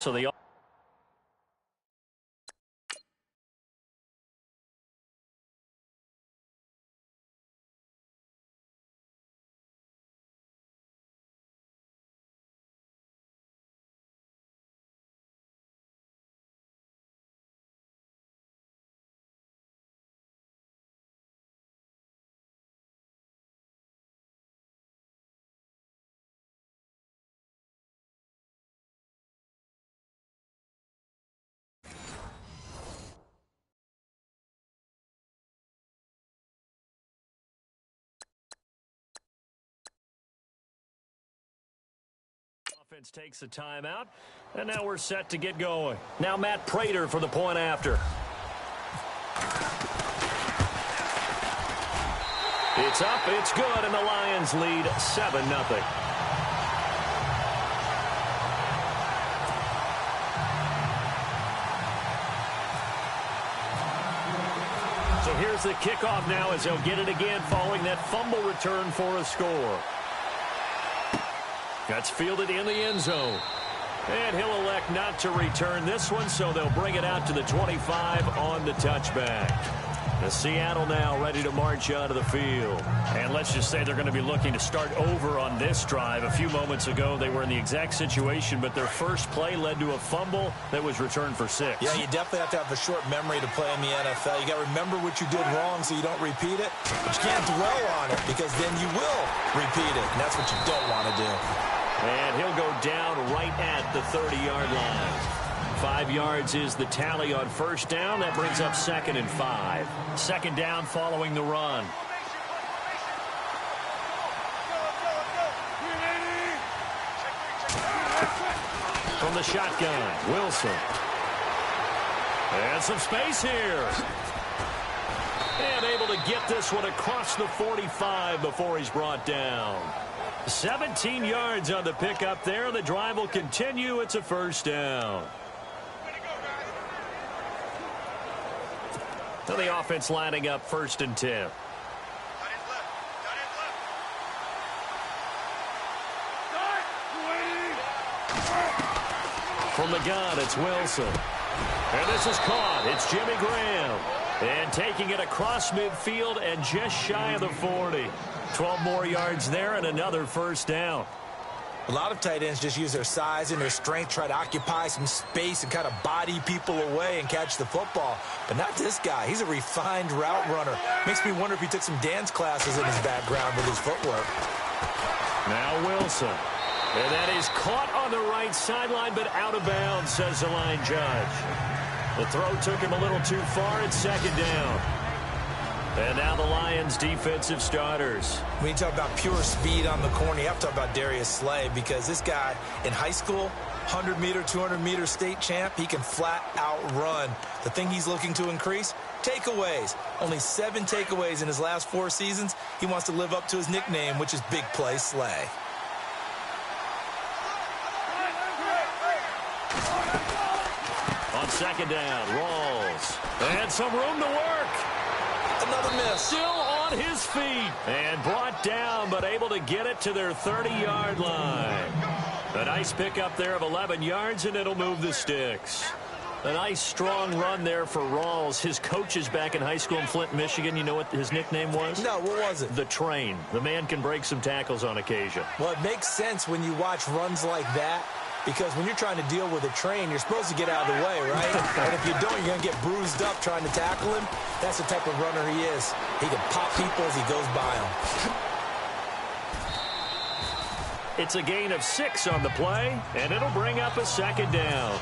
So the offense takes a timeout, and now we're set to get going. Now Matt Prater for the point after. It's up, it's good, and the Lions lead 7-0. So here's the kickoff now as they'll get it again following that fumble return for a score. That's fielded in the end zone. And he'll elect not to return this one, so they'll bring it out to the 25 on the touchback. The Seattle now ready to march out of the field. And let's just say they're going to be looking to start over on this drive. A few moments ago, they were in the exact situation, but their first play led to a fumble that was returned for 6. Yeah, you definitely have to have a short memory to play in the NFL. You got to remember what you did wrong so you don't repeat it. But you can't dwell on it because then you will repeat it, and that's what you don't want to do. And he'll go down right at the 30-yard line. 5 yards is the tally on first down. That brings up 2nd and 5. Second down following the run. From the shotgun, Wilson. And some space here. And able to get this one across the 45 before he's brought down. 17 yards on the pickup there. The drive will continue. It's a first down. So the offense lining up 1st and 10. From the gun, it's Wilson. And this is caught. It's Jimmy Graham. And taking it across midfield and just shy of the 40. 12 more yards there and another first down. A lot of tight ends just use their size and their strength, try to occupy some space and kind of body people away and catch the football. But not this guy. He's a refined route runner. Makes me wonder if he took some dance classes in his background with his footwork. Now Wilson. And that is caught on the right sideline, but out of bounds, says the line judge. The throw took him a little too far. It's 2nd down. And now the Lions' defensive starters. When you talk about pure speed on the corner, you have to talk about Darius Slay because this guy in high school, 100-meter, 200-meter state champ, he can flat out run. The thing he's looking to increase, takeaways. Only 7 takeaways in his last 4 seasons. He wants to live up to his nickname, which is Big Play Slay. On 2nd down, Rawls. And some room to work. Another miss. Still on his feet. And brought down, but able to get it to their 30-yard line. A nice pickup there of 11 yards, and it'll move the sticks. A nice, strong run there for Rawls. His coaches back in high school in Flint, Michigan, you know what his nickname was? No, what was it? The Train. The man can break some tackles on occasion. Well, it makes sense when you watch runs like that. Because when you're trying to deal with a train, you're supposed to get out of the way, right? And if you don't, you're going to get bruised up trying to tackle him. That's the type of runner he is. He can pop people as he goes by them. It's a gain of 6 on the play, and it'll bring up a 2nd down.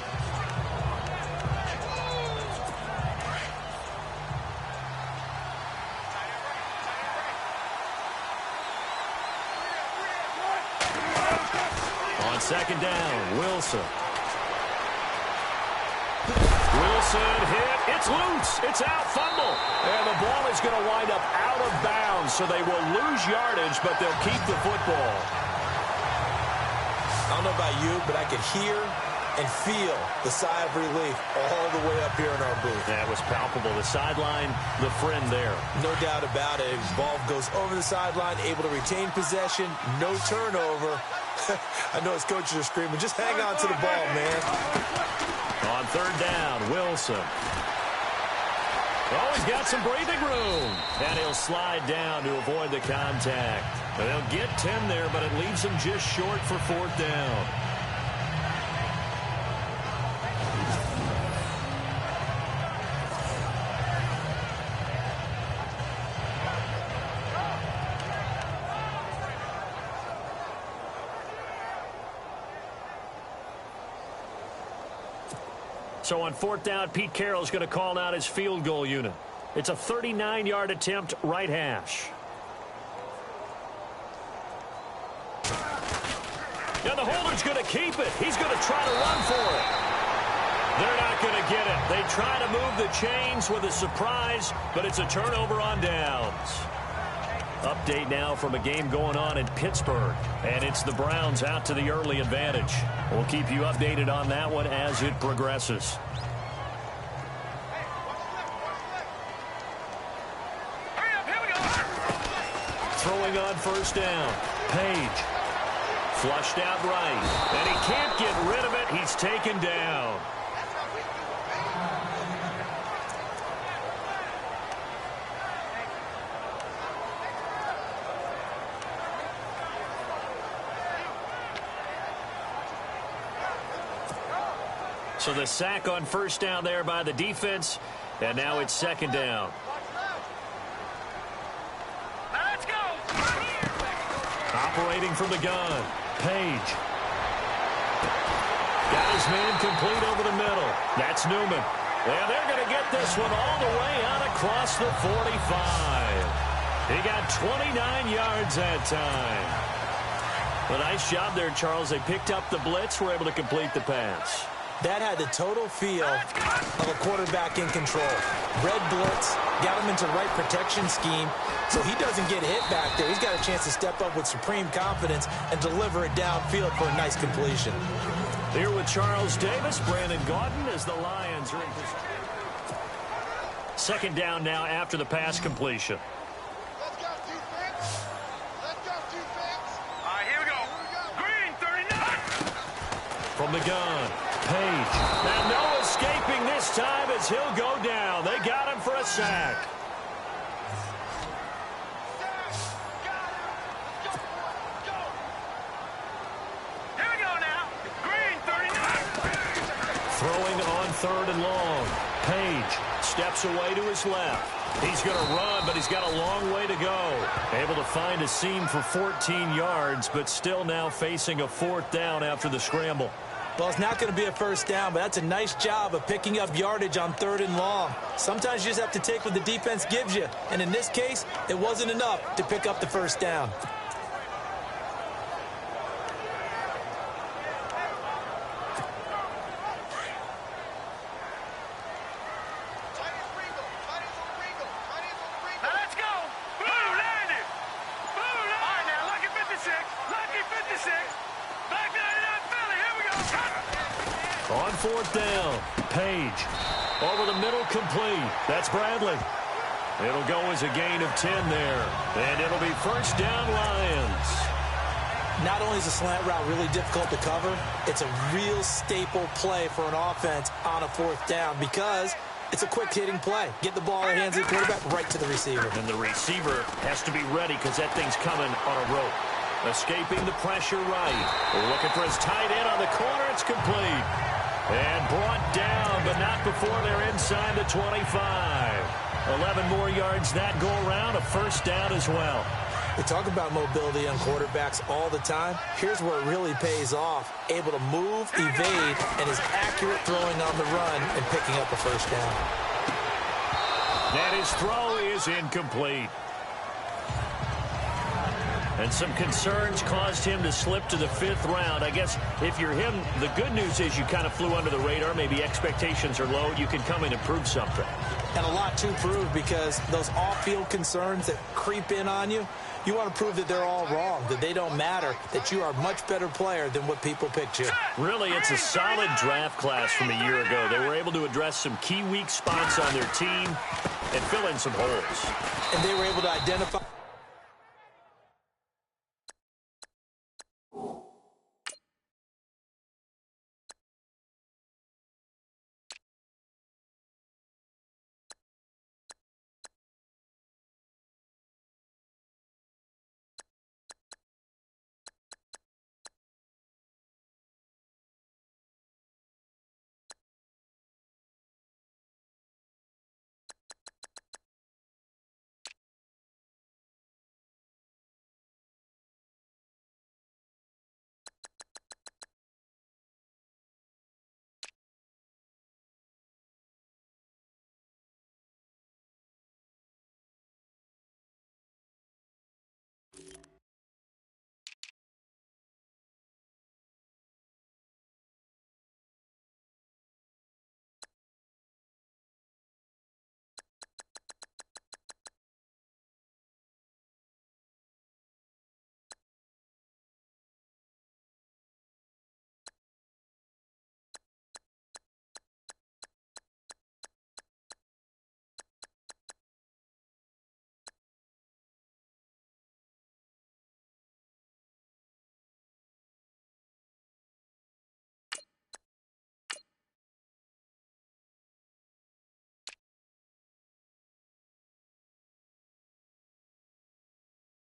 On 2nd down, Wilson. Wilson hit. It's loose. It's out. Fumble. And the ball is going to wind up out of bounds, so they will lose yardage, but they'll keep the football. I don't know about you, but I could hear and feel the sigh of relief all the way up here in our booth. That was palpable. The sideline, the friend there. No doubt about it. The ball goes over the sideline, able to retain possession, no turnover. I know his coaches are screaming, just hang on to the ball, man. On third down, Wilson. Oh, he's got some breathing room. And he'll slide down to avoid the contact. And they'll get 10 there, but it leaves him just short for fourth down. So on fourth down, Pete Carroll's going to call out his field goal unit. It's a 39-yard attempt, right hash. And the holder's going to keep it. He's going to try to run for it. They're not going to get it. They try to move the chains with a surprise, but it's a turnover on downs. Update now from a game going on in Pittsburgh, and it's the Browns out to the early advantage. We'll keep you updated on that one as it progresses. Throwing on first down, Page. Flushed out right, and he can't get rid of it. He's taken down. So the sack on first down there by the defense, and now it's second down. Let's go. Operating from the gun, Page. Got his man complete over the middle. That's Newman. And they're going to get this one all the way out across the 45. He got 29 yards that time. A nice job there, Charles. They picked up the blitz, were able to complete the pass. That had the total feel of a quarterback in control. Red blitz, got him into right protection scheme, so he doesn't get hit back there. He's got a chance to step up with supreme confidence and deliver it downfield for a nice completion. Here with Charles Davis, Brandon Gaudin as the Lions are in position. Second down now after the pass completion. Let's go, defense. Let's go, defense. All right, here we go. Green, 39. From the gun, Page. And no escaping this time as he'll go down. They got him for a sack. Here we go now. Green, 39. Throwing on third and long. Page steps away to his left. He's going to run, but he's got a long way to go. Able to find a seam for 14 yards, but still now facing a fourth down after the scramble. Well, it's not going to be a first down, but that's a nice job of picking up yardage on third and long. Sometimes you just have to take what the defense gives you, and in this case, it wasn't enough to pick up the first down. Let's go. Blue landed. Blue landed. All right, now, lucky 56. Lucky 56. Back 99 Philly. Here we go. On fourth down, Page. Over the middle, complete. That's Bradley. It'll go as a gain of 10 there. And it'll be first down, Lions. Not only is the slant route really difficult to cover, it's a real staple play for an offense on a fourth down because it's a quick-hitting play. Get the ball in the hands of the quarterback right to the receiver. And the receiver has to be ready because that thing's coming on a rope. Escaping the pressure right. Looking for his tight end on the corner. It's complete. And brought down, but not before they're inside the 25. 11 more yards that go around. A first down as well. We talk about mobility on quarterbacks all the time. Here's where it really pays off. Able to move, evade, and is accurate throwing on the run and picking up a first down. And his throw is incomplete. And some concerns caused him to slip to the fifth round. I guess if you're him, the good news is you kind of flew under the radar. Maybe expectations are low. You can come in and prove something. And a lot to prove because those off-field concerns that creep in on you, you want to prove that they're all wrong, that they don't matter, that you are a much better player than what people picked you. Really, it's a solid draft class from a year ago. They were able to address some key weak spots on their team and fill in some holes. And they were able to identify.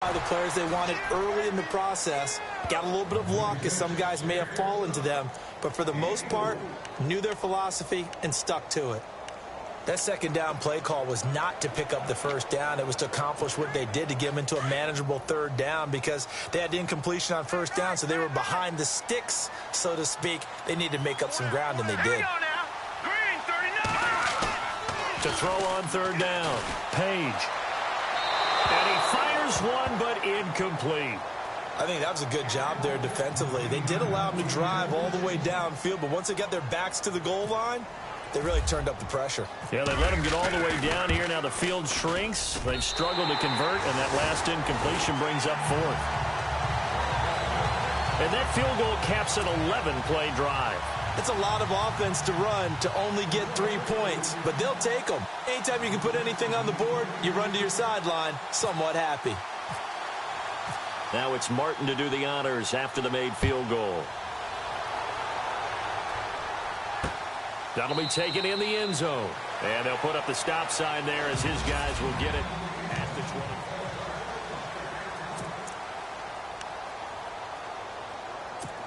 The players they wanted early in the process. Got a little bit of luck as some guys may have fallen to them, but for the most part, knew their philosophy and stuck to it. That second down play call was not to pick up the first down. It was to accomplish what they did to get them into a manageable third down because they had incompletion on first down, so they were behind the sticks, so to speak. They needed to make up some ground, and they did. Green, 39. To throw on third down, Page. And he fires one, but incomplete. I think that was a good job there defensively. They did allow them to drive all the way downfield, but once they got their backs to the goal line, they really turned up the pressure. Yeah, they let them get all the way down here. Now the field shrinks. They've struggled to convert, and that last incompletion brings up fourth. And that field goal caps an 11-play drive. It's a lot of offense to run to only get 3 points, but they'll take them. Anytime you can put anything on the board, you run to your sideline somewhat happy. Now it's Martin to do the honors after the made field goal. That'll be taken in the end zone. And they'll put up the stop sign there as his guys will get it at the 20.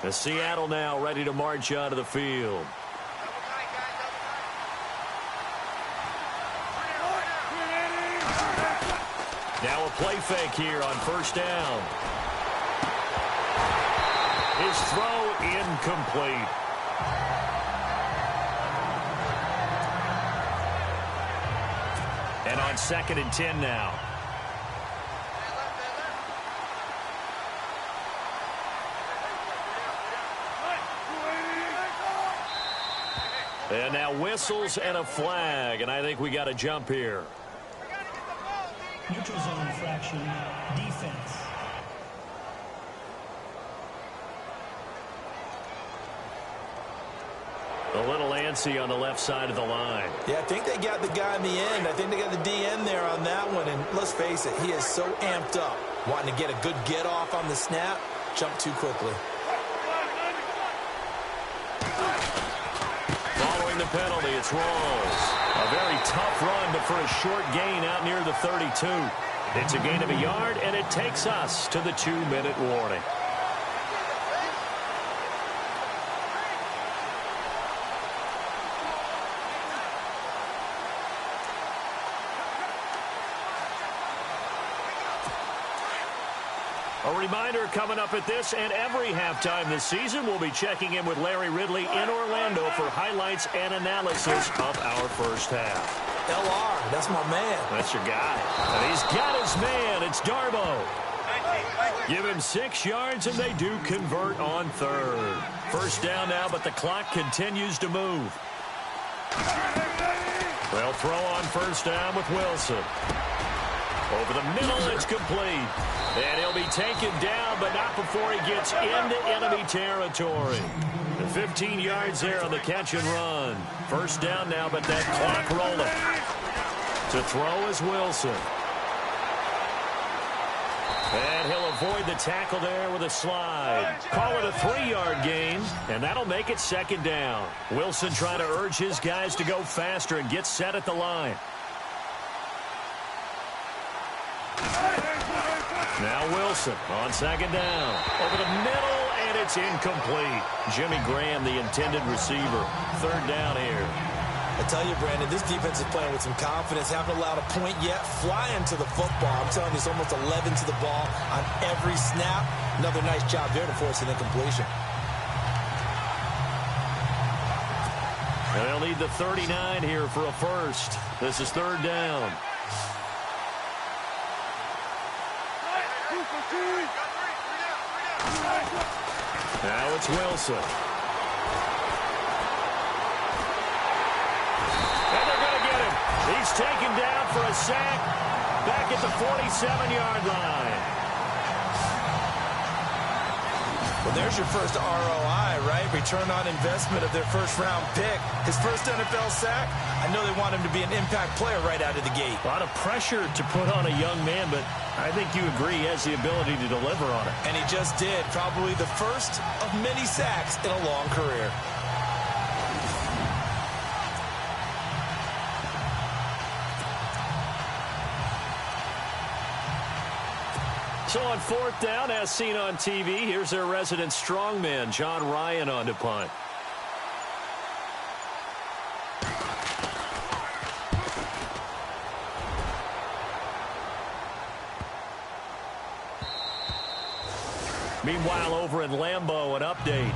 The Seattle now ready to march onto the field. Now a play fake here on first down. His throw incomplete. And on 2nd and 10 now. And now whistles and a flag, and I think we got a jump here. Neutral zone infraction, defense. A little antsy on the left side of the line. Yeah, I think they got the guy in the end. I think they got the DN there on that one, and let's face it, he is so amped up. Wanting to get a good get off on the snap, jump too quickly. Following the penalty, it's Rawls. A very tough run, but for a short gain out near the 32. It's a gain of a yard, and it takes us to the 2-minute warning. A reminder coming up at this and every halftime this season, we'll be checking in with Larry Ridley in Orlando for highlights and analysis of our first half. LR, that's my man. That's your guy. And he's got his man. It's Darbo. Give him 6 yards, and they do convert on third. First down now, but the clock continues to move. They'll throw on first down with Wilson. Over the middle, it's complete. And he'll be taken down, but not before he gets into enemy territory. The 15 yards there on the catch and run. First down now, but that clock rolling. To throw is Wilson. And he'll avoid the tackle there with a slide. Call it a 3-yard gain, and that'll make it second down. Wilson trying to urge his guys to go faster and get set at the line. Now Wilson on second down. Over the middle, and it's incomplete. Jimmy Graham, the intended receiver. Third down here. I tell you, Brandon, this defense is playing with some confidence. Haven't allowed a point yet. Flying to the football. I'm telling you, it's almost 11 to the ball on every snap. Another nice job there to force an incompletion. And they'll need the 39 here for a first. This is third down. Now it's Wilson. And they're going to get him. He's taken down for a sack back at the 47-yard line. Well, there's your first ROI, right? Return on investment of their first-round pick. His first NFL sack, I know they want him to be an impact player right out of the gate. A lot of pressure to put on a young man, but I think you agree he has the ability to deliver on it. And he just did. Probably the first of many sacks in a long career. So on fourth down, as seen on TV, here's their resident strongman, John Ryan, on to punt. Meanwhile, over in Lambeau, an update.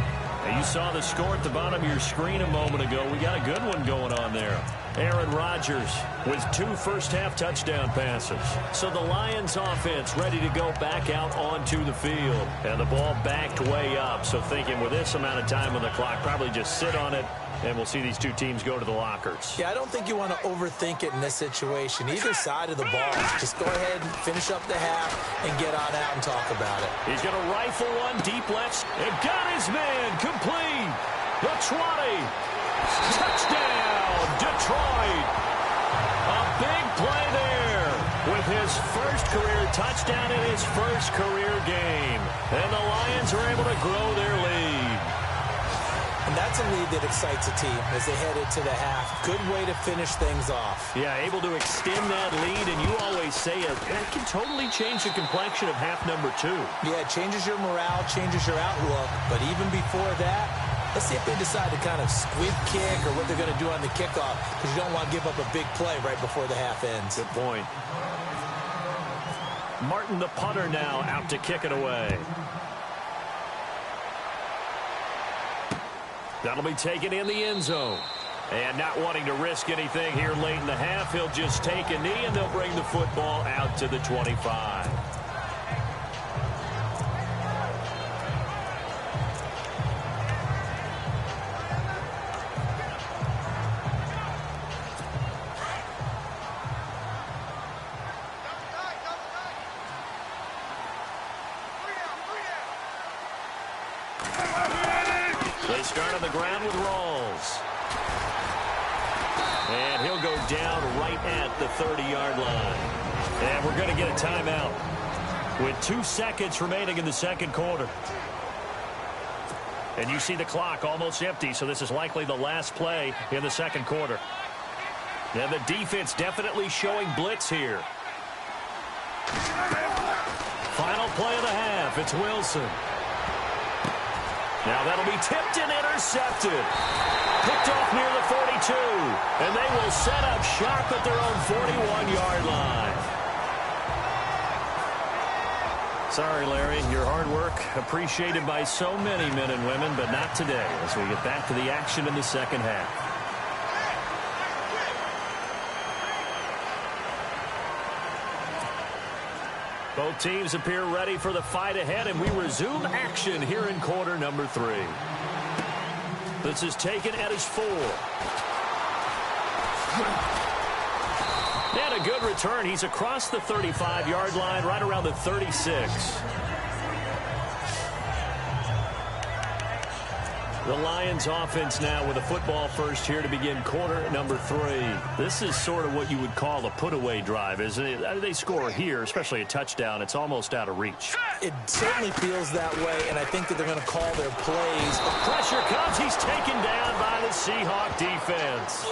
Now, you saw the score at the bottom of your screen a moment ago. We got a good one going on there. Aaron Rodgers with 2 first-half touchdown passes. So the Lions offense ready to go back out onto the field. And the ball backed way up. So thinking with this amount of time on the clock, probably just sit on it, and we'll see these two teams go to the lockers. Yeah, I don't think you want to overthink it in this situation. Either side of the ball. Just go ahead and finish up the half and get on out and talk about it. He's going to rifle one deep left. And got his man complete. The 20. Touchdown, Detroit. A big play there with his first career touchdown in his first career game. And the Lions are able to grow their lead. And that's a lead that excites a team as they head into the half. Good way to finish things off. Yeah, able to extend that lead, and you always say it. That can totally change the complexion of half number 2. Yeah, it changes your morale, changes your outlook. But even before that, let's see if they decide to kind of squib kick or what they're going to do on the kickoff, because you don't want to give up a big play right before the half ends. Good point. Martin, the punter, now out to kick it away. That'll be taken in the end zone. And not wanting to risk anything here late in the half, he'll just take a knee, and they'll bring the football out to the 25. They start on the ground with Rawls. And he'll go down right at the 30-yard line. And we're going to get a timeout with 2 seconds remaining in the second quarter. And you see the clock almost empty, so this is likely the last play in the second quarter. And the defense definitely showing blitz here. Final play of the half. It's Wilson. Now that'll be tipped and intercepted. Picked off near the 42. And they will set up shop at their own 41-yard line. Sorry, Larry. Your hard work appreciated by so many men and women, but not today as we get back to the action in the second half. Both teams appear ready for the fight ahead, and we resume action here in quarter number 3. This is taken at his 4. And a good return. He's across the 35-yard line, right around the 36. The Lions offense now with a football first here to begin quarter number 3. This is sort of what you would call a put-away drive, isn't it? They score here, especially a touchdown. It's almost out of reach. It certainly feels that way, and I think that they're going to call their plays. Pressure comes. He's taken down by the Seahawk defense.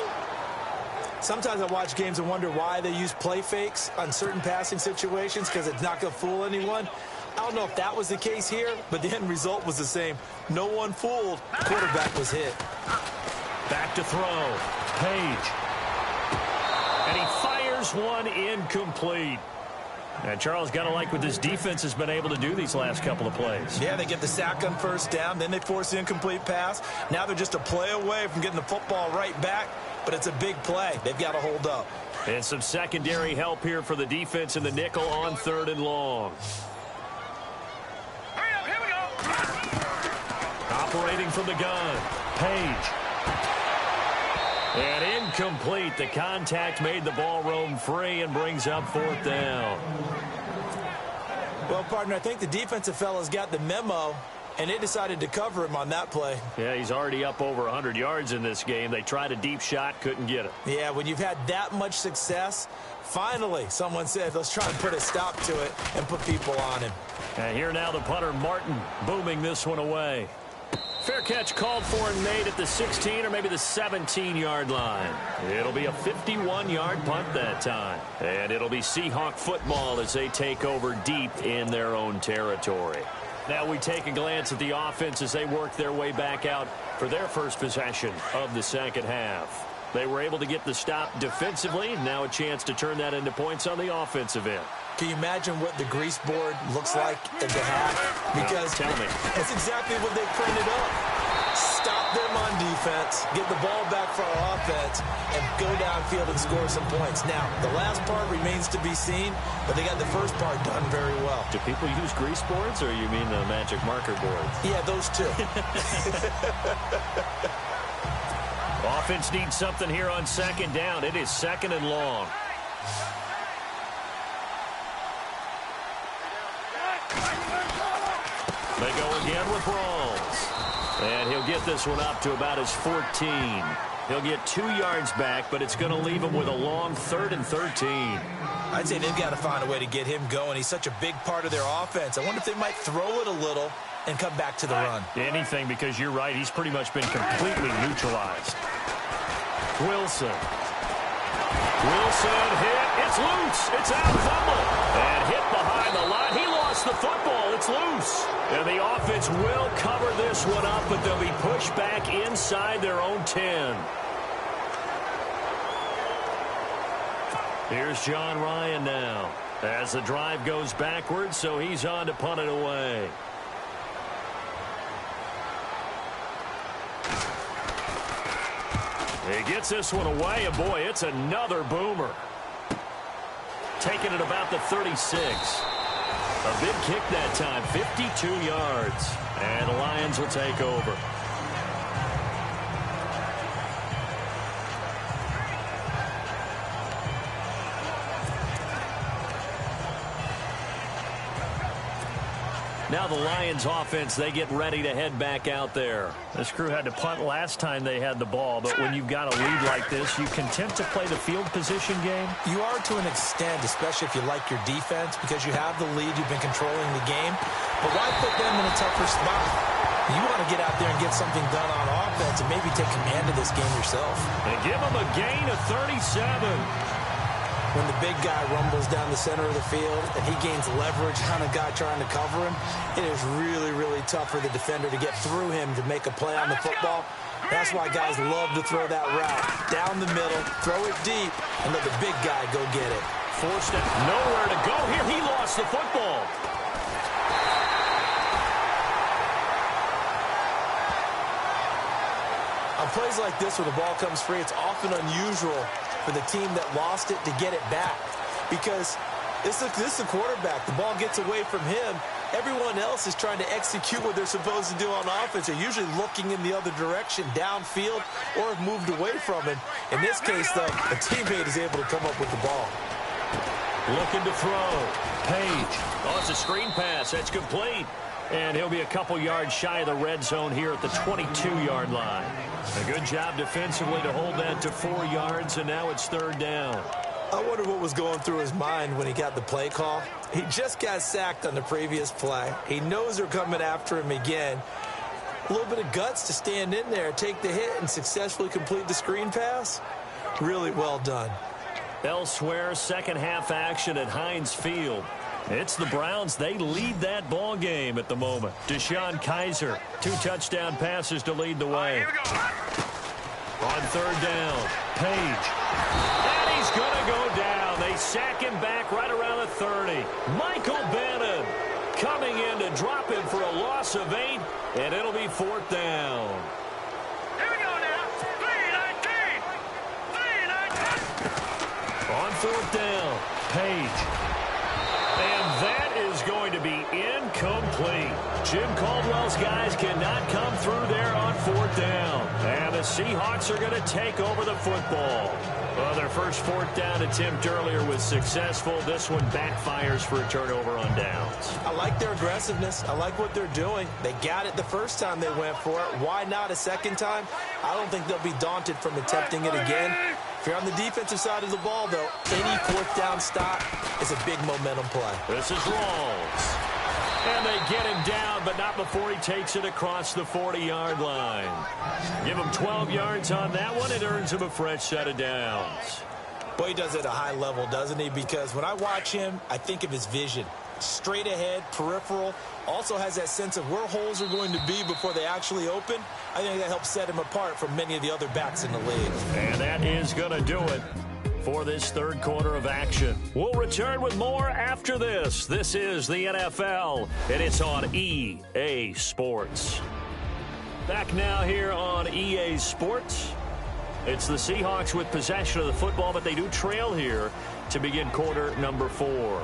Sometimes I watch games and wonder why they use play fakes on certain passing situations, because it's not going to fool anyone. I don't know if that was the case here, but the end result was the same. No one fooled. The quarterback was hit. Back to throw. Page. And he fires one incomplete. And Charles, got to like what this defense has been able to do these last couple of plays. Yeah, they get the sack on first down, then they force the incomplete pass. Now they're just a play away from getting the football right back, but it's a big play. They've got to hold up. And some secondary help here for the defense in the nickel on 3rd and long. Operating from the gun. Page. And incomplete. The contact made the ball roam free and brings up 4th down. Well, partner, I think the defensive fellas got the memo, and they decided to cover him on that play. Yeah, he's already up over 100 yards in this game. They tried a deep shot, couldn't get it. Yeah, when you've had that much success, finally someone said, let's try and put a stop to it and put people on him. And here now the punter, Martin, booming this one away. Fair catch called for and made at the 16 or maybe the 17-yard line. It'll be a 51-yard punt that time. And it'll be Seahawk football as they take over deep in their own territory. Now we take a glance at the offense as they work their way back out for their first possession of the second half. They were able to get the stop defensively. Now a chance to turn that into points on the offensive end. Can you imagine what the grease board looks like at the half? Because tell me. That's exactly what they printed up. Stop them on defense, get the ball back for our offense, and go downfield and score some points. Now, the last part remains to be seen, but they got the first part done very well. Do people use grease boards, or you mean the magic marker boards? Yeah, those two. Offense needs something here on second down. It is second and long. They go again with Rawls. And he'll get this one up to about his 14. He'll get 2 yards back, but it's going to leave him with a long 3rd and 13. I'd say they've got to find a way to get him going. He's such a big part of their offense. I wonder if they might throw it a little and come back to the run. Anything, because you're right. He's pretty much been completely neutralized. Wilson hit. It's loose. It's out, fumble. And hit behind the line. He lost the football. It's loose. And the offense will cover this one up, but they'll be pushed back inside their own 10. Here's John Ryan now as the drive goes backwards, so he's on to punt it away. He gets this one away, and boy, it's another boomer. Taking it about the 36. A big kick that time, 52 yards. And the Lions will take over. Now the Lions offense, they get ready to head back out there. This crew had to punt last time they had the ball, but when you've got a lead like this, you content to play the field position game? You are to an extent, especially if you like your defense, because you have the lead, you've been controlling the game. But why put them in a tougher spot? You want to get out there and get something done on offense and maybe take command of this game yourself. And give them a gain of 37. When the big guy rumbles down the center of the field and he gains leverage on a guy trying to cover him, it is really, really tough for the defender to get through him to make a play on the football. That's why guys love to throw that route. Down the middle, throw it deep, and let the big guy go get it. Forced it, nowhere to go here. He lost the football. On plays like this where the ball comes free, it's often unusual for the team that lost it to get it back, because this is the quarterback. The ball gets away from him. Everyone else is trying to execute what they're supposed to do on offense. They're usually looking in the other direction, downfield, or have moved away from him. In this case, though, a teammate is able to come up with the ball. Looking to throw. Page. Oh, it's a screen pass. That's complete. And he'll be a couple yards shy of the red zone here at the 22-yard line. A good job defensively to hold that to 4 yards, and now it's 3rd down. I wonder what was going through his mind when he got the play call. He just got sacked on the previous play. He knows they're coming after him again. A little bit of guts to stand in there, take the hit, and successfully complete the screen pass. Really well done. Elsewhere, second half action at Heinz Field. It's the Browns. They lead that ball game at the moment. Deshaun Kaiser, 2 touchdown passes to lead the way. On 3rd down, Page. And he's going to go down. They sack him back right around the 30. Michael Bannon coming in to drop him for a loss of 8, and it'll be 4th down. Here we go now. 3-19. 3-19. On 4th down, Page. And that is going to be incomplete. Jim Caldwell's guys cannot come through there on 4th down. And the Seahawks are going to take over the football. Well, their first 4th down attempt earlier was successful. This one backfires for a turnover on downs. I like their aggressiveness. I like what they're doing. They got it the first time they went for it. Why not a second time? I don't think they'll be daunted from attempting it again. If you're on the defensive side of the ball, though, any 4th down stop is a big momentum play. This is Rawls. And they get him down, but not before he takes it across the 40-yard line. Give him 12 yards on that one. It earns him a fresh set of downs. Boy, he does it at a high level, doesn't he? Because when I watch him, I think of his vision. Straight ahead, peripheral, also has that sense of where holes are going to be before they actually open. I think that helps set him apart from many of the other backs in the league. And that is going to do it for this third quarter of action. We'll return with more after this. This is the NFL, and it's on EA Sports. Back now here on EA Sports. It's the Seahawks with possession of the football, but they do trail here to begin quarter number 4.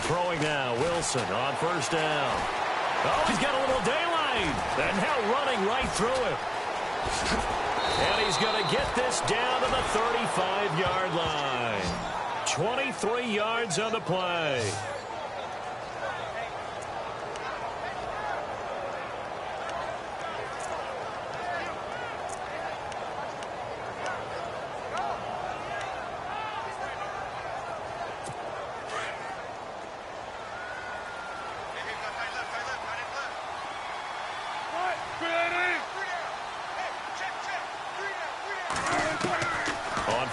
Throwing now, Wilson on first down. Oh, he's got a little daylight. And now running right through it. And he's going to get this down to the 35-yard line. 23 yards on the play.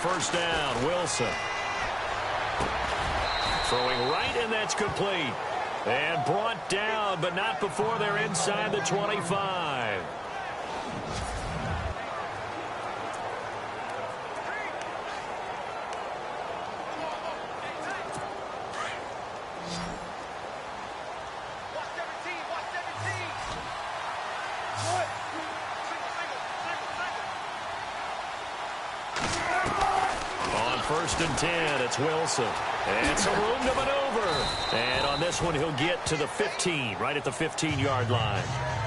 First down, Wilson. Throwing right, and that's complete. And brought down, but not before they're inside the 25. First and 10, it's Wilson. And some room to maneuver. And on this one, he'll get to the 15, right at the 15-yard line.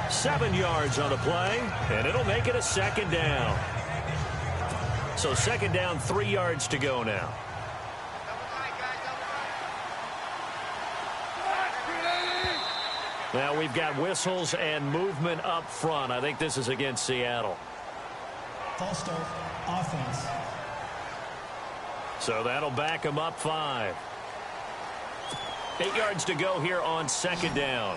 7 yards on the play, and it'll make it a second down. So second down, 3 yards to go now. Now we've got whistles and movement up front. I think this is against Seattle. False start, offense. So that'll back him up 5. 8 yards to go here on second down.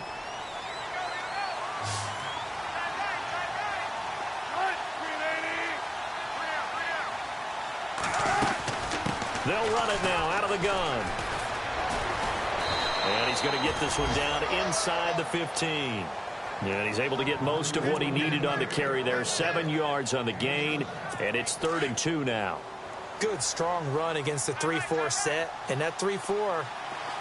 They'll run it now out of the gun. And he's going to get this one down inside the 15. And he's able to get most of what he needed on the carry there. 7 yards on the gain, and it's 3rd and 2 now. Good, strong run against the 3-4 set. And that 3-4,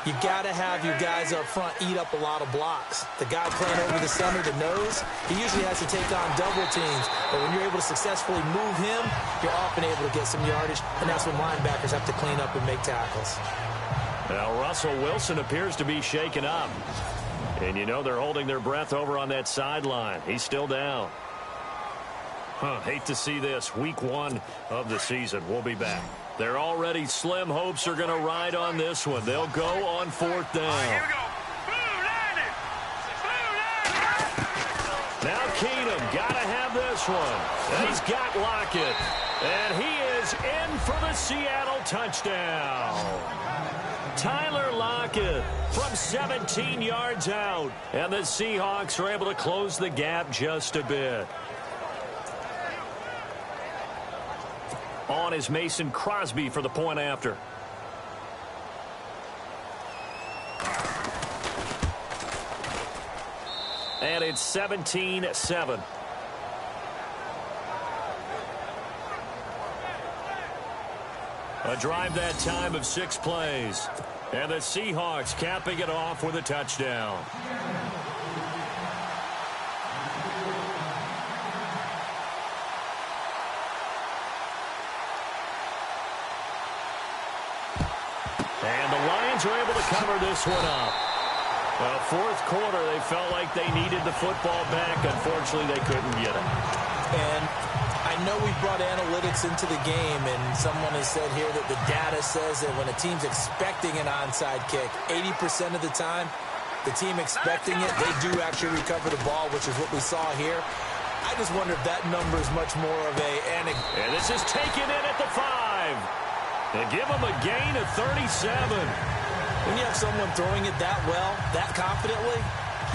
you got to have your guys up front eat up a lot of blocks. The guy playing over the center, the nose, he usually has to take on double teams. But when you're able to successfully move him, you're often able to get some yardage. And that's when linebackers have to clean up and make tackles. Now, Russell Wilson appears to be shaken up. And you know they're holding their breath over on that sideline. He's still down. Hate to see this. Week 1 of the season. We'll be back. They're already slim hopes are going to ride on this one. They'll go on 4th down. All right, here we go. Blue line. Now Keenum got to have this one. And he's got Lockett. And he is in for the Seattle touchdown. Tyler Lockett from 17 yards out. And the Seahawks are able to close the gap just a bit. On is Mason Crosby for the point after. And it's 17-7. A drive that time of 6 plays. And the Seahawks capping it off with a touchdown. And the Lions are able to cover this one up. Well, 4th quarter, they felt like they needed the football back. Unfortunately, they couldn't get it. And I know we brought analytics into the game, and someone has said here that the data says that when a team's expecting an onside kick, 80% of the time, the team expecting it, they do actually recover the ball, which is what we saw here. I just wonder if that number is much more of a... And this is taken in at the 5. They give them a gain of 37. When you have someone throwing it that well, that confidently,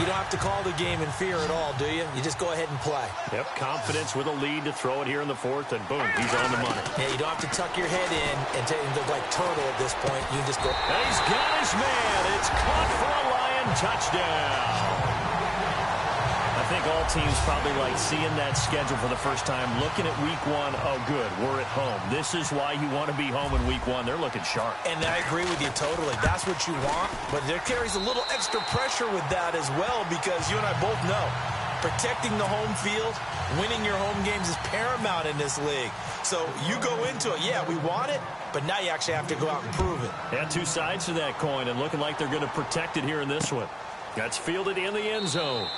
you don't have to call the game in fear at all, do you? You just go ahead and play. Yep, confidence with a lead to throw it here in the 4th, and boom, he's on the money. Yeah, you don't have to tuck your head in and look like turtle at this point. You just go. And he's got his man. It's caught for a Lion touchdown. I think all teams probably like seeing that schedule for the first time, looking at week 1. Oh, good, we're at home. This is why you want to be home in week 1. They're looking sharp. And I agree with you totally. That's what you want, but there carries a little extra pressure with that as well, because you and I both know protecting the home field, winning your home games is paramount in this league. So you go into it, yeah, we want it, but now you actually have to go out and prove it. Yeah, two sides to that coin, and looking like they're going to protect it here in this one. That's fielded in the end zone.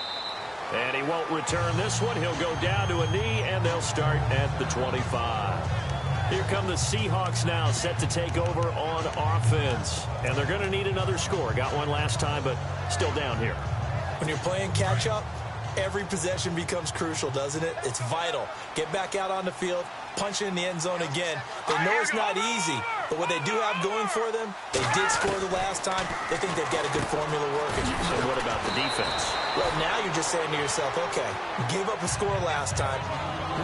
And he won't return this one. He'll go down to a knee, and they'll start at the 25. Here come the Seahawks now, set to take over on offense. And they're going to need another score. Got one last time, but still down here. When you're playing catch-up, every possession becomes crucial, doesn't it? It's vital. Get back out on the field, punch it in the end zone again. They know it's not easy, but what they do have going for them, they did score the last time. They think they've got a good formula working. So what about the defense? Well, now you're just saying to yourself, okay, we gave up a score last time.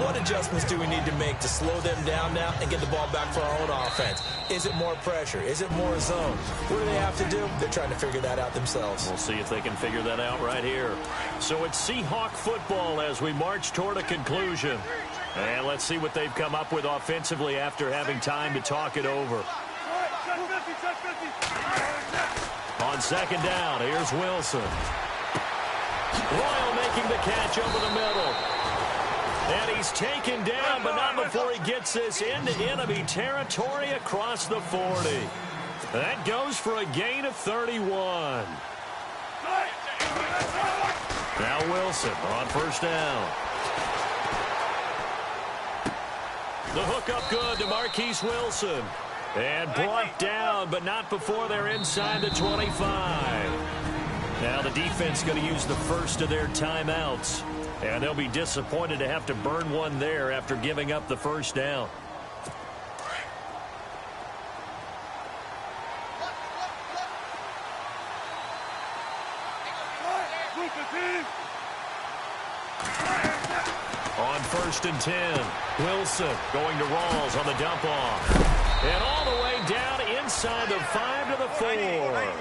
What adjustments do we need to make to slow them down now and get the ball back for our own offense? Is it more pressure? Is it more zone? What do they have to do? They're trying to figure that out themselves. We'll see if they can figure that out right here. So it's Seahawk football as we march toward a conclusion. And let's see what they've come up with offensively after having time to talk it over. On second down, here's Wilson. Royal making the catch over the middle. And he's taken down, but not before he gets this into enemy territory across the 40. That goes for a gain of 31. Now Wilson on first down. The hook up good to Marquise Wilson. And brought down, but not before they're inside the 25. Now the defense going to use the first of their timeouts. And they'll be disappointed to have to burn one there after giving up the first down. On first and 10, Wilson going to Rawls on the dump off. And all the way down inside the 5 to the 4.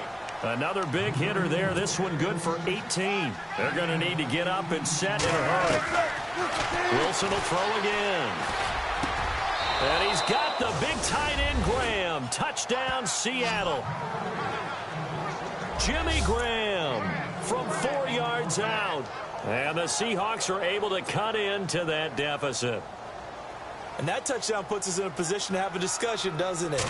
Another big hitter there. This one good for 18. They're going to need to get up and set in a hurry. Wilson will throw again. And he's got the big tight end Graham. Touchdown, Seattle. Jimmy Graham from 4 yards out. And the Seahawks are able to cut into that deficit. And that touchdown puts us in a position to have a discussion, doesn't it?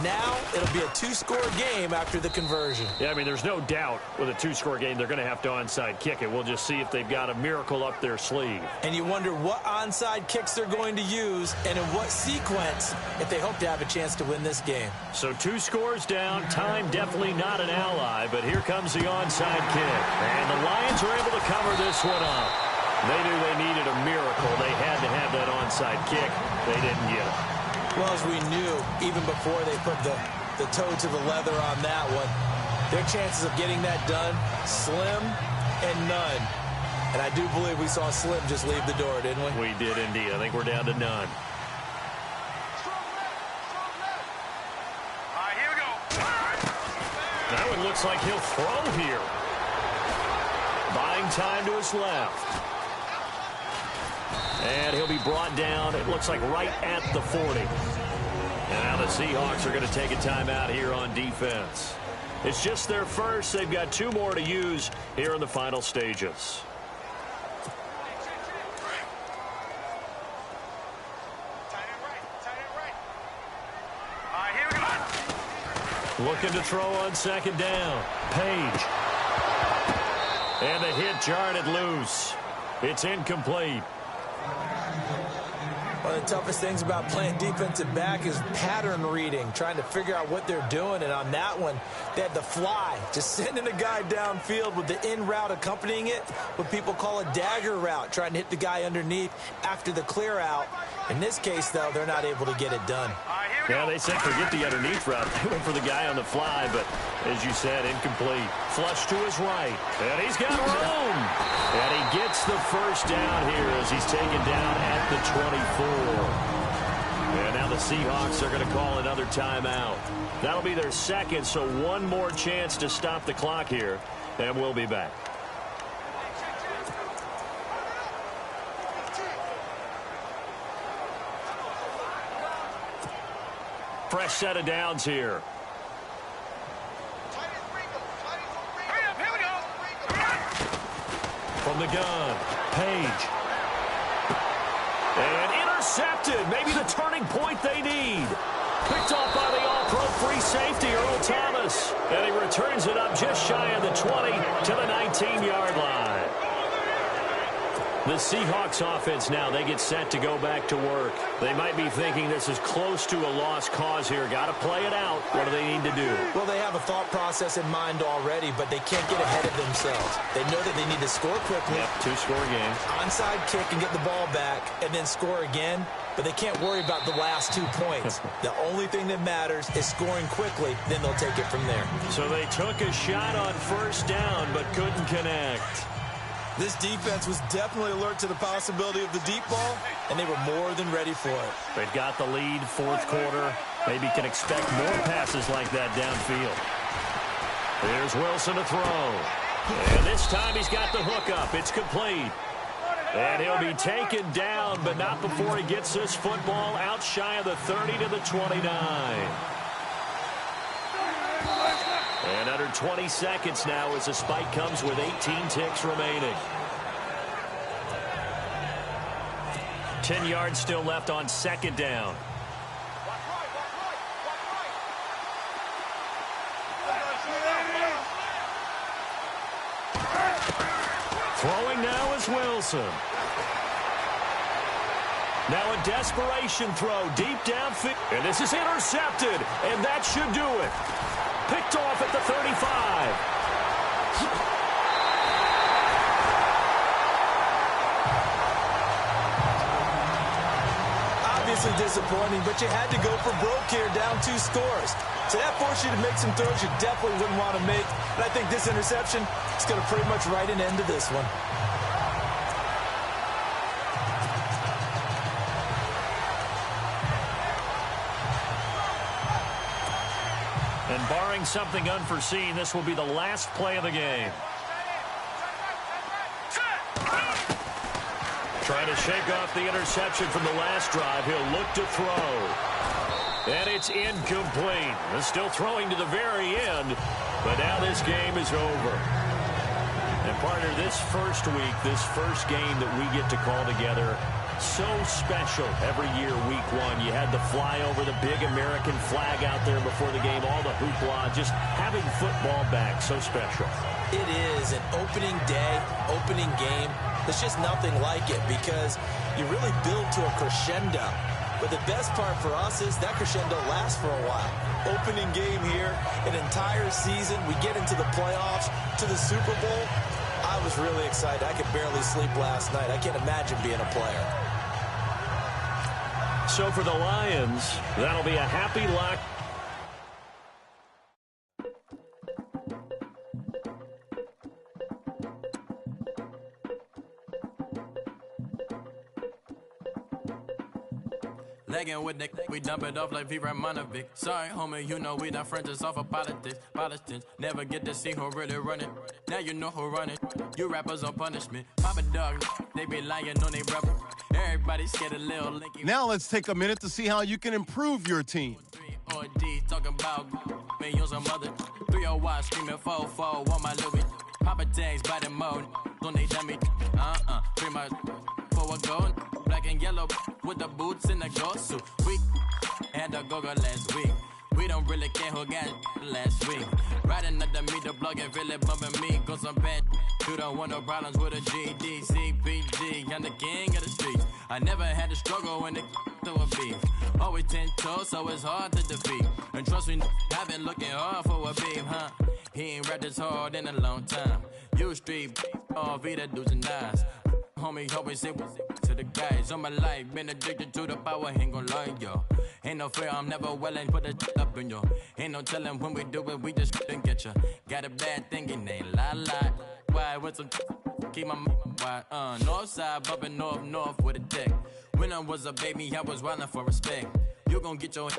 Now it'll be a 2-score game after the conversion. Yeah, I mean, there's no doubt with a 2-score game they're going to have to onside kick it. We'll just see if they've got a miracle up their sleeve. And you wonder what onside kicks they're going to use and in what sequence if they hope to have a chance to win this game. So 2 scores down. Time definitely not an ally, but here comes the onside kick. And the Lions are able to cover this one up. They knew they needed a miracle. They had to have that onside kick. They didn't get it. Well, as we knew, even before they put the toe to the leather on that one, their chances of getting that done, slim and none. And I do believe we saw Slim just leave the door, didn't we? We did indeed. I think we're down to none. All right, here we go. That one looks like he'll throw here. Buying time to his left. And he'll be brought down, it looks like right at the 40. And now the Seahawks are going to take a timeout here on defense. It's just their first. They've got 2 more to use here in the final stages. All right, here we go. Looking to throw on second down. Page. And the hit jarred it loose. It's incomplete. Well, One of the toughest things about playing defensive back is pattern reading, trying to figure out what they're doing. And on that one, they had the fly, just sending a guy downfield with the in route accompanying it, what people call a dagger route, trying to hit the guy underneath after the clear out. In this case, though, they're not able to get it done. Yeah, they said forget the underneath route. They went for the guy on the fly, but as you said, incomplete. Flush to his right, and he's got room. And he gets the first down here as he's taken down at the 24. And now the Seahawks are going to call another timeout. That'll be their second, so one more chance to stop the clock here, and we'll be back. Fresh set of downs here. From the gun, Page. And intercepted. Maybe the turning point they need. Picked off by the all-pro free safety, Earl Thomas. And he returns it up just shy of the 20 to the 19-yard line. The Seahawks offense now, they get set to go back to work. They might be thinking this is close to a lost cause here. Got to play it out. What do they need to do? Well, they have a thought process in mind already, but they can't get ahead of themselves. They know that they need to score quickly. Yep, two-score game. Onside kick and get the ball back, and then score again. But they can't worry about the last 2 points. The only thing that matters is scoring quickly, then they'll take it from there. So they took a shot on first down, but couldn't connect. This defense was definitely alert to the possibility of the deep ball, and they were more than ready for it. They've got the lead, fourth quarter. Maybe can expect more passes like that downfield. Here's Wilson to throw. And this time he's got the hook up. It's complete. And he'll be taken down, but not before he gets this football out shy of the 30 to the 29. And under 20 seconds now as the spike comes with 18 ticks remaining. 10 yards still left on second down. Throwing now is Wilson. Now a desperation throw deep downfield. And this is intercepted. And that should do it. Picked off at the 35. Obviously disappointing, but you had to go for broke here, down 2 scores. So that forced you to make some throws you definitely wouldn't want to make. And I think this interception is going to pretty much write an end to this one. And barring something unforeseen, this will be the last play of the game. Trying to shake off the interception from the last drive. He'll look to throw. And it's incomplete. They're still throwing to the very end, but now this game is over. And partner, this first week, this first game that we get to call together, so special every year, week one. You had the fly over the big American flag out there before the game, all the hoopla, just having football back, so special. It is an opening day, opening game. There's just nothing like it because you really build to a crescendo. But the best part for us is that crescendo lasts for a while. Opening game here, an entire season. We get into the playoffs, to the Super Bowl. I was really excited. I could barely sleep last night. I can't imagine being a player. So for the Lions, that'll be a happy lock. Legging with Nick, we dump it off like V. Ramonovic. Sorry, homie, you know we not friends, it's off of politics. Politics, never get to see who really running. Now you know who running. You rappers on punishment. Papa dog, they be lying on they rubber. Everybody scared a little linky. Now let's take a minute to see how you can improve your team. 3 or D, talking about millions of mother. 301 screaming 4-4 on my Louis. Papa tags by the mode, don't they dummy? Pretty much for a gold. Black and yellow with the boots and the gold suit. We had a go-go last week. We don't don't really care who got it last week. Riding under me, the plug and feel it bumping me. Go some bad. You don't want no problems with a GD, CPG. I'm the king of the streets. I never had to struggle when it to a beef. Always 10 toes, so it's hard to defeat. And trust me, I've been looking hard for a beef, huh? He ain't rapped this hard in a long time. You street, all Vita dudes and eyes. Homie, always say to the guys on my life. Been addicted to the power, ain't gon' lie, yo. Ain't no fear, I'm never willing, put the up in yo. Ain't no telling when we do it, we just couldn't get ya. Got a bad thing, it ain't lie. Why, with some keep my wide, north side, bumping north with a dick. When I was a baby, I was wildin' for respect. You gon' get your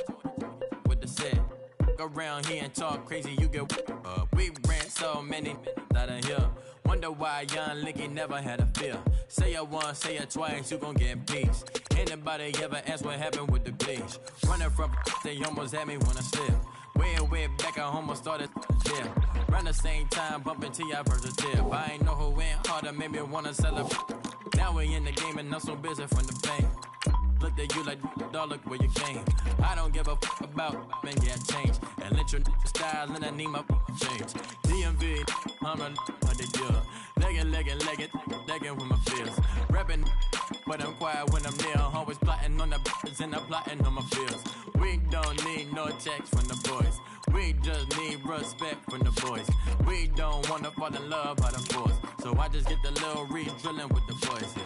with the set. Around here and talk crazy, you get we ran so many out of here. Wonder why young Licky never had a fear. Say it once, say it twice, you gon' get peace. Anybody ever ask what happened with the bleach? Running from they almost had me when I slip. Way back, I almost started there. Around the same time, bumping T.I. versus Tip. I ain't know who went harder, made me wanna celebrate. Now we in the game and I'm so busy from the fame. Look at you like, dog, look where you came. I don't give a about, man, yeah, change. And let your style and I need my change. DMV, I'm a yeah. Legging with my feels. Rapping, but I'm quiet when I'm near. Always plotting on the b****s and I'm plotting on my feels. We don't need no checks from the boys. We just need respect from the boys. We don't wanna fall in love by the force. So I just get the little re-drilling with the boys, yeah.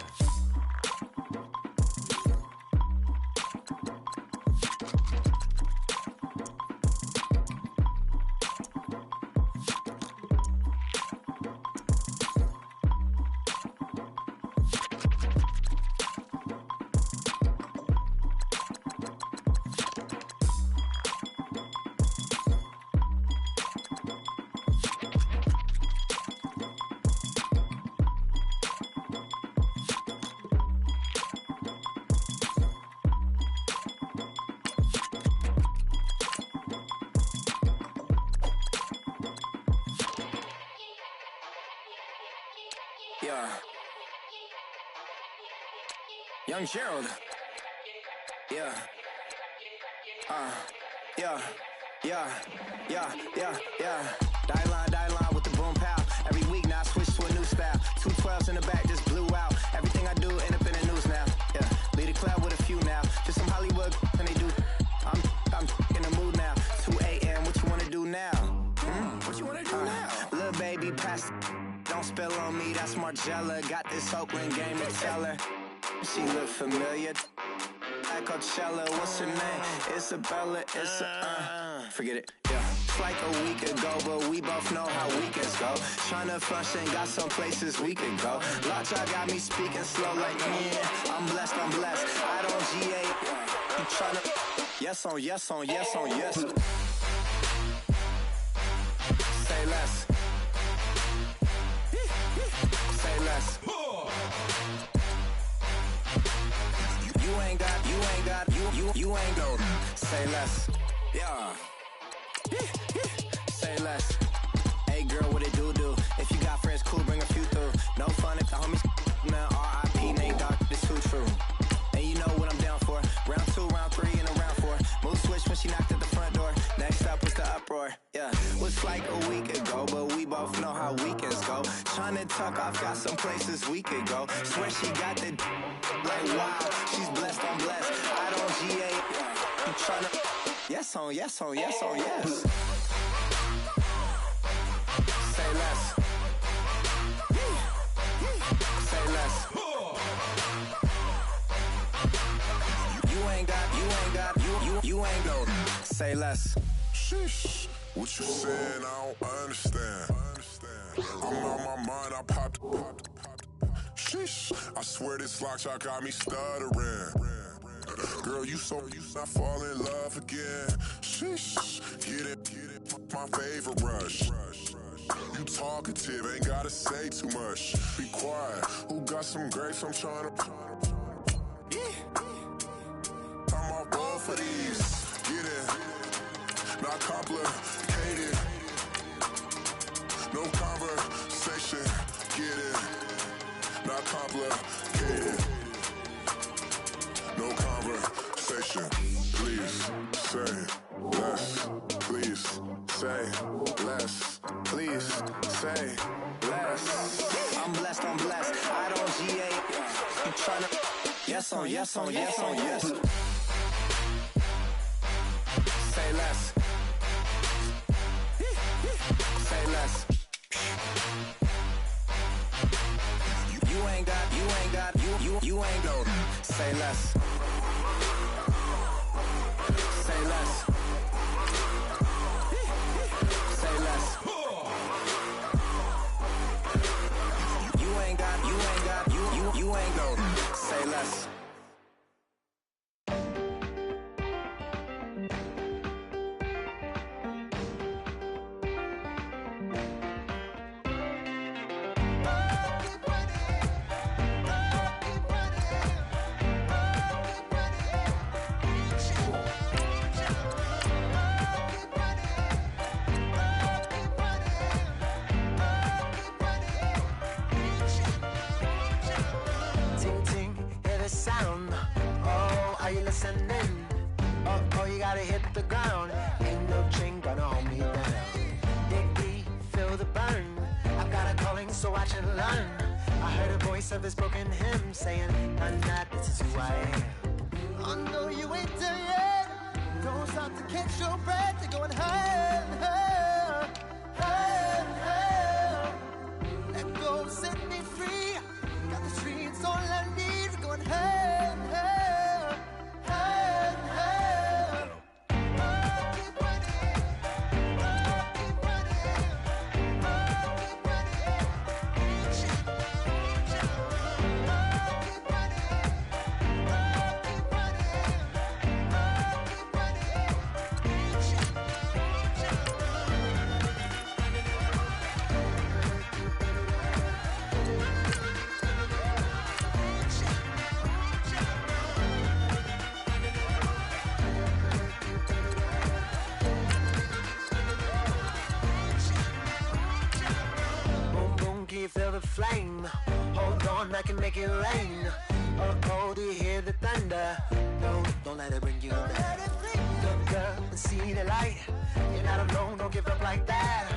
Yeah. Young Gerald. Yeah. Die line with the boom pow. Every week now I switch to a new style. 212s in the back just blew out. Everything I do end up in the news now. Yeah. Lead a club with a few now. Just some Hollywood and they do. I'm in the mood now. 2 a.m. What you wanna do now? What you wanna do now? Little baby pass. Don't spill on me, that's Margella. Got this Oakland game to tell her. She look familiar. At Coachella, what's her name? Isabella, forget it, yeah. It's like a week ago, but we both know how weekends go. Tryna function, got some places we could go. Lockjaw got me speaking slow like, yeah, I'm blessed. I don't GA, you tryna, yes on yes. Say less. Say less. You ain't go. Say less. Yeah. Say less. Hey girl, what it do? If you got friends, cool, bring a few through. No fun if the homies, man, R.I.P. Nate Dogg, this too true. And you know what I'm down for. Round 2, round 3, and a round 4. Move switch when she knocked at the front door. Next up was the uproar. Yeah, was like a week ago, but we both know how weekends go. Tryna tuck off, got some places we could go. Swear she got the like wow, she's blessed, I'm blessed. I don't GA. You tryna yes on yes. Say less. Say less. You ain't go. Say less. Sheesh. What you saying, I don't understand. I'm on my mind, I popped. Sheesh. I swear this lockjaw got me stuttering. Girl, you not fall in love again. Sheesh. Get it, my favorite rush. You talkative, ain't gotta say too much. Be quiet, who got some grapes I'm trying to. I'm off both of these. Get it, not complicated. No conversation. Get it, not complicated. No conversation. Please say less, please say less, please say less. I'm blessed, I don't GA. I'm tryna. Yes on, yes on, yes on, yes. Say less. Say less. You ain't got, you ain't go. Say less. Say less. Say less. You ain't got, you ain't go. Say less. Oh, you gotta hit the ground. Ain't no chain gonna hold me down. Dig deep, feel the burn. I've got a calling, so watch and learn. I heard a voice of this broken hymn saying, "I'm not, this is who I am." I know you ain't there yet. Don't stop to catch your breath. You're going higher, higher, higher, higher. Let go, set me free. Got the streets all I need. We're going higher, higher, higher, higher. Oh, keep running. Oh, keep running. Oh, keep running. Reach it, reach it. Oh, keep running. Oh, keep running. Oh, keep running. Reach it, reach it. Boom, boom, can you feel the flame? Hold on, I can make it rain. Oh, do you hear the thunder? No, don't let it bring you down. Look up and see the light. You're not alone, don't give up like that.